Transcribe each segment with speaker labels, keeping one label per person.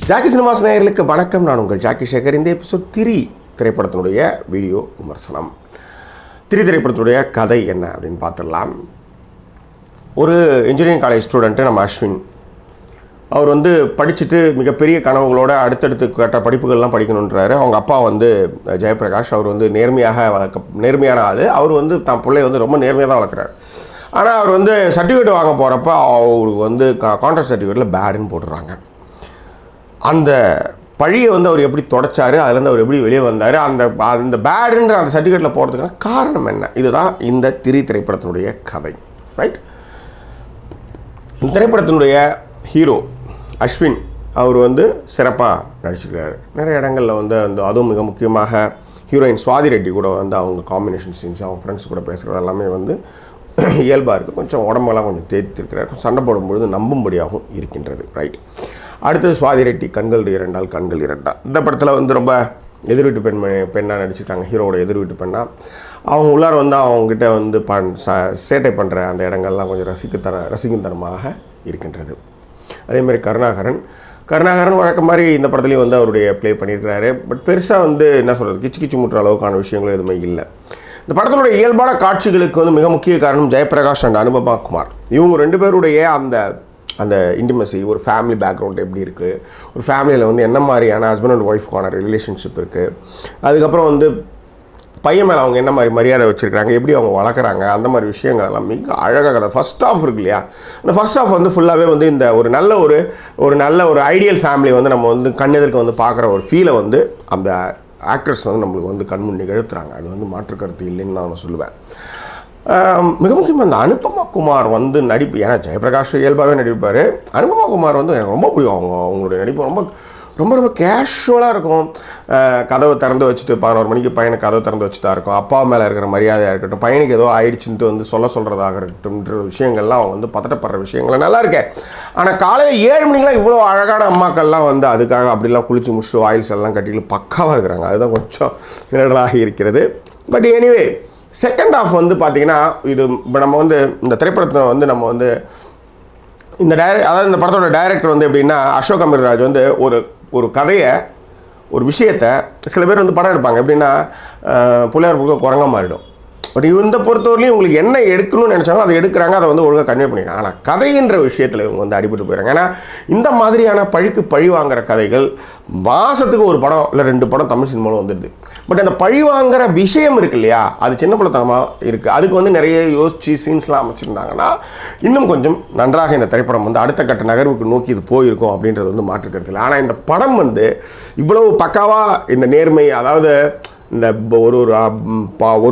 Speaker 1: Jackie cinemas நேயர்களுக்கு வணக்கம். நான் உங்கள் ஜாக்கி சேகர். இந்த எபிசோட் திரி திரைப்படத்தினுடைய வீடியோ விமர்சனம். திரி திரைப்படத்தினுடைய கதை என்ன அப்படின்னு பார்த்துடலாம். ஒரு இன்ஜினியரிங் காலேஜ் ஸ்டூடெண்ட்டு நம்ம அஸ்வின். அவர் படிச்சுட்டு மிகப்பெரிய கனவுகளோட அடுத்தடுத்து கட்ட படிப்புகள்லாம் படிக்கணுன்றாரு. அவங்க அப்பா ஜெயபிரகாஷ். அவர் நேர்மையான ஆள். அவர் தான் பிள்ளைய ரொம்ப நேர்மையாக தான் வளர்க்குறாரு. ஆனால் அவர் சர்டிஃபிகேட் வாங்க போகிறப்ப அவருக்கு கான்ட்ராக்ட் சர்டிஃபிகேட்டில் பேடுன்னு போட்டுறாங்க. அந்த பழியை அவர் எப்படி தொடச்சார், அதுலேருந்து அவர் எப்படி வெளியே வந்தார், அந்த பேடுன்ற அந்த சர்டிஃபிகேட்டில் போகிறதுக்கான காரணம் என்ன, இதுதான் இந்த திரி திரைப்படத்தினுடைய கதை. ரைட். இந்த திரைப்படத்தினுடைய ஹீரோ அஸ்வின் அவர் சிறப்பாக நடிச்சிருக்காரு. நிறைய இடங்களில் அதுவும் மிக முக்கியமாக ஹீரோயின் சுவாதி ரெட்டி கூட அவங்க காம்பினேஷன் சீன்ஸ், அவங்க ஃப்ரெண்ட்ஸ் கூட பேசுகிறது எல்லாமே இயல்பாக இருக்குது. கொஞ்சம் உடம்பெல்லாம் கொஞ்சம் தேய்த்திருக்கிறார். சண்டை போடும்பொழுது நம்பும்படியாகவும் இருக்கின்றது. ரைட். அடுத்தது சுவாதி ரெட்டி, கண்கள் இரண்டால் கண்கள் இரண்டால். இந்த படத்தில் ரொம்ப எதிர்வீட்டு பெண்ணாக நடிச்சிருக்காங்க. ஹீரோவோட எதிர்வீட்டு பெண்ணாக. அவங்க உள்ளார அவங்ககிட்ட சேட்டை பண்ணுற அந்த இடங்கள்லாம் கொஞ்சம் ரசிக்கும் தனமாக இருக்கின்றது. அதேமாதிரி கருணாகரன் வழக்கம் மாதிரி இந்த படத்துலேயும் அவருடைய ப்ளே பண்ணியிருக்கிறாரு. பட் பெருசாக என்ன சொல்கிறது, கிச்சு முட்டுற அளவுக்கான விஷயங்களும் எதுவுமே இல்லை. இந்த படத்தினுடைய இயல்பான காட்சிகளுக்கு மிக முக்கிய காரணம் ஜெயபிரகாஷ் அண்ட் அனுபமா குமார். இவங்க ரெண்டு பேருடைய அந்த இன்டிமசி, ஒரு ஃபேமிலி பேக்ரவுண்ட் எப்படி இருக்குது, ஒரு ஃபேமிலியில் என்ன மாதிரியான ஹஸ்பண்ட் அண்ட் ஒய்ஃப்க்கான ரிலேஷன்ஷிப் இருக்குது, அதுக்கப்புறம் பையன் மேலே அவங்க என்ன மாதிரி மரியாதை வச்சுருக்காங்க, எப்படி அவங்க வளர்க்குறாங்க, அந்த மாதிரி விஷயங்கள் எல்லாம் மிக அழகாக. ஃபஸ்ட் ஆஃப் இருக்கு இல்லையா, அந்த ஃபஸ்ட் ஆஃப் ஃபுல்லாகவே இந்த ஒரு நல்ல ஒரு ஐடியல் ஃபேமிலி நம்ம கண்ணெதிர்க்க பார்க்குற ஒரு ஃபீலை அந்த ஆக்டர்ஸ் நம்மளுக்கு கண்முன் நிகழ்த்துறாங்க. அது மாற்று கருத்து இல்லைன்னு நான் சொல்லுவேன். மிக முக்கியமாக அந்த அனுபமா குமார் நடிப்பு, ஏன்னா ஜெயபிரகாஷ் இயல்பாகவே நடிப்பார். அனுபமா குமார் எனக்கு ரொம்ப பிடிக்கும். அவங்களுடைய நடிப்பு ரொம்ப ரொம்ப ரொம்ப கேஷுவலாக இருக்கும். கதவை திறந்து வச்சுட்டு 11 மணிக்கு பையனுக்கு கதவை திறந்து வச்சு தான் இருக்கும். அப்பா மேலே இருக்கிற மரியாதையாக இருக்கட்டும், பையனுக்கு ஏதோ ஆயிடுச்சுன்ட்டு சொல்கிறதாக இருக்கட்டும்ன்ற விஷயங்கள்லாம் அவங்க பதட்டப்படுற விஷயங்கள்லாம் நல்லா இருக்கேன். ஆனால் காலையில் 7 மணிக்கெலாம் இவ்வளோ அழகான அம்மாக்கள்லாம் அதுக்காக அப்படிலாம் குளிச்சு முடிச்சுட்டு ஆயில்ஸ் எல்லாம் கட்டிட்டு பக்காவாக இருக்கிறாங்க. அதுதான் கொஞ்சம் நிழலாக இருக்கிறது. பட் எனிவே செகண்ட் ஆஃப் பார்த்தீங்கன்னா, இது இப்போ நம்ம இந்த திரைப்படத்தில் நம்ம இந்த அதாவது இந்த படத்தோட டைரக்டர் எப்படின்னா அசோக் அமிர்ராஜ் ஒரு கதையை, ஒரு விஷயத்தை சில பேர் படம் எடுப்பாங்க. எப்படின்னா புள்ளையார் புக்க குரங்க மாறிடும். பட் இந்த பொறுத்தவரையிலையும் உங்களுக்கு என்ன எடுக்கணும்னு நினச்சாலும் அதை எடுக்கிறாங்க, அதை ஒழுங்காக கன்வே பண்ணிடுறாங்க. ஆனால் கதைன்ற விஷயத்தில் இவங்க அடிபட்டு போயிடுறாங்க. ஏன்னா இந்த மாதிரியான பழி வாங்குகிற கதைகள் மாதத்துக்கு ஒரு படம் இல்லை 2 படம் தமிழ் சினிமாவில் வந்துடுது. பட் அந்த பழி வாங்குகிற விஷயம் இருக்கு இல்லையா, அது சின்ன படத்தனமாக இருக்குது. அதுக்கு நிறைய யோசிச்சு சீன்ஸ்லாம் அமைச்சிருந்தாங்கன்னா இன்னும் கொஞ்சம் நன்றாக இந்த திரைப்படம் அடுத்த கட்ட நகர்வுக்கு நோக்கி இது போயிருக்கும் அப்படின்றது மாற்றுக்கிறது இல்லை. ஆனால் இந்த படம் இவ்வளவு பக்காவாக இந்த நேர்மை, அதாவது இந்த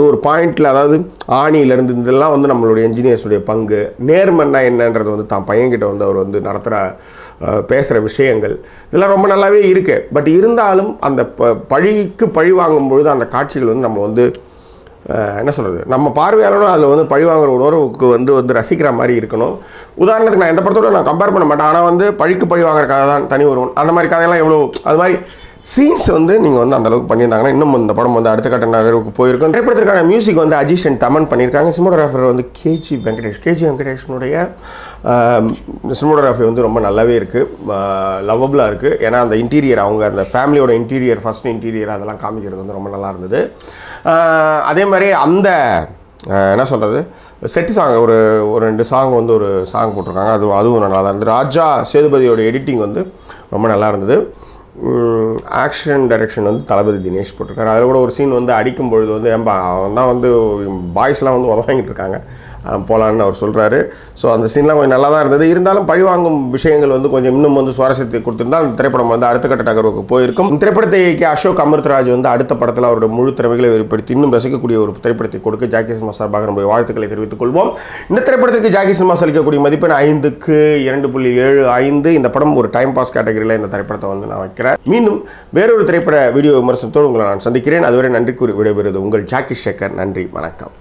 Speaker 1: ஒரு பாயிண்டில், அதாவது ஆணியிலேருந்து இதெல்லாம் நம்மளுடைய என்ஜினியர்ஸுடைய பங்கு, நேர்மன்னா என்னன்றது தான் பையன்கிட்ட அவர் நடத்துகிற பேசுகிற விஷயங்கள் இதெல்லாம் ரொம்ப நல்லாவே இருக்குது. பட் இருந்தாலும் அந்த பழிக்கு பழி வாங்கும்பொழுது அந்த காட்சிகள் நம்ம என்ன சொல்கிறது, நம்ம பார்வையாளரும் அதில் பழி வாங்குற உணர்வுக்கு ரசிக்கிற மாதிரி இருக்கணும். உதாரணத்துக்கு நான் எந்த படத்தோட நான் கம்பேர் பண்ண மாட்டேன். ஆனால் பழிக்கு பழி வாங்குற கதை தான் தனி வருவோம். அந்த மாதிரி கதையெல்லாம் எவ்வளோ, அது மாதிரி சீன்ஸ் நீங்கள் அந்த அளவுக்கு பண்ணியிருந்தாங்கன்னா இன்னும் இந்த படம் அடுத்த கட்ட நகர்வுக்கு போயிருக்கும். திரைப்படத்திற்கான மியூசிக் அஜிஷ் அண்ட் தமன் பண்ணியிருக்காங்க. சினிமோகிராஃபர் கேஜி வெங்கடேஷனுடைய சினிமோகிராஃபி ரொம்ப நல்லாவே இருக்குது, லவ்வபுளாக இருக்குது. ஏன்னா அந்த இன்டீரியர், அவங்க அந்த ஃபேமிலியோட இன்டீரியர், ஃபஸ்ட் இன்டீரியர் அதெல்லாம் காமிக்கிறது ரொம்ப நல்லா இருந்தது. அதே மாதிரி அந்த என்ன சொல்கிறது, செட்டு சாங் ஒரு 2 சாங் ஒரு சாங் போட்டிருக்காங்க. அதுவும் நல்லா தான் இருந்தது. ராஜா சேதுபதியோட எடிட்டிங் ரொம்ப நல்லா இருந்தது. ஆக்ஷன் டைரக்ஷன் தளபதி தினேஷ் போட்டிருக்காரு. அதில் கூட ஒரு சீன் அடிக்கும் பொழுது அவன் தான் பாய்ஸ்லாம் உதவாங்கிட்டு இருக்காங்க, போகலான்னு அவர் சொல்கிறாரு. ஸோ அந்த சீன்லாம் கொஞ்சம் நல்லா தான் இருந்தது. இருந்தாலும் பழிவாங்கும் விஷயங்கள் கொஞ்சம் இன்னும் சுவாரஸ்யத்தை கொடுத்திருந்தால் அந்த திரைப்படம் அடுத்த கட்ட நகர்வுக்கு போயிருக்கும். இந்த திரைப்படத்தை இயக்கிய அசோக் அமிர்ராஜ் அடுத்த படத்தில் அவரோட முழு திறமைகளை வெளிப்படுத்தி இன்னும் ரசிக்கக்கூடிய ஒரு திரைப்படத்தை கொடுக்க ஜாக்கி சினிமா சார்பாக நம்முடைய வாழ்த்துக்களை தெரிவித்துக் கொள்வோம். இந்த திரைப்படத்திற்கு ஜாக்கி சினிமா அளிக்கக்கூடிய மதிப்பெண் 5க்கு 2.75. இந்த படம் ஒரு டைம் பாஸ் கேட்டகரியில் இந்த திரைப்படத்தை நான் வைக்கிறேன். மீண்டும் வேறொரு திரைப்பட வீடியோ விமர்சனத்தோடு உங்களை நான் சந்திக்கிறேன். அதுவரை நன்றி கூறி விடைபெறுவது உங்கள் ஜாக்கி சேகர். நன்றி, வணக்கம்.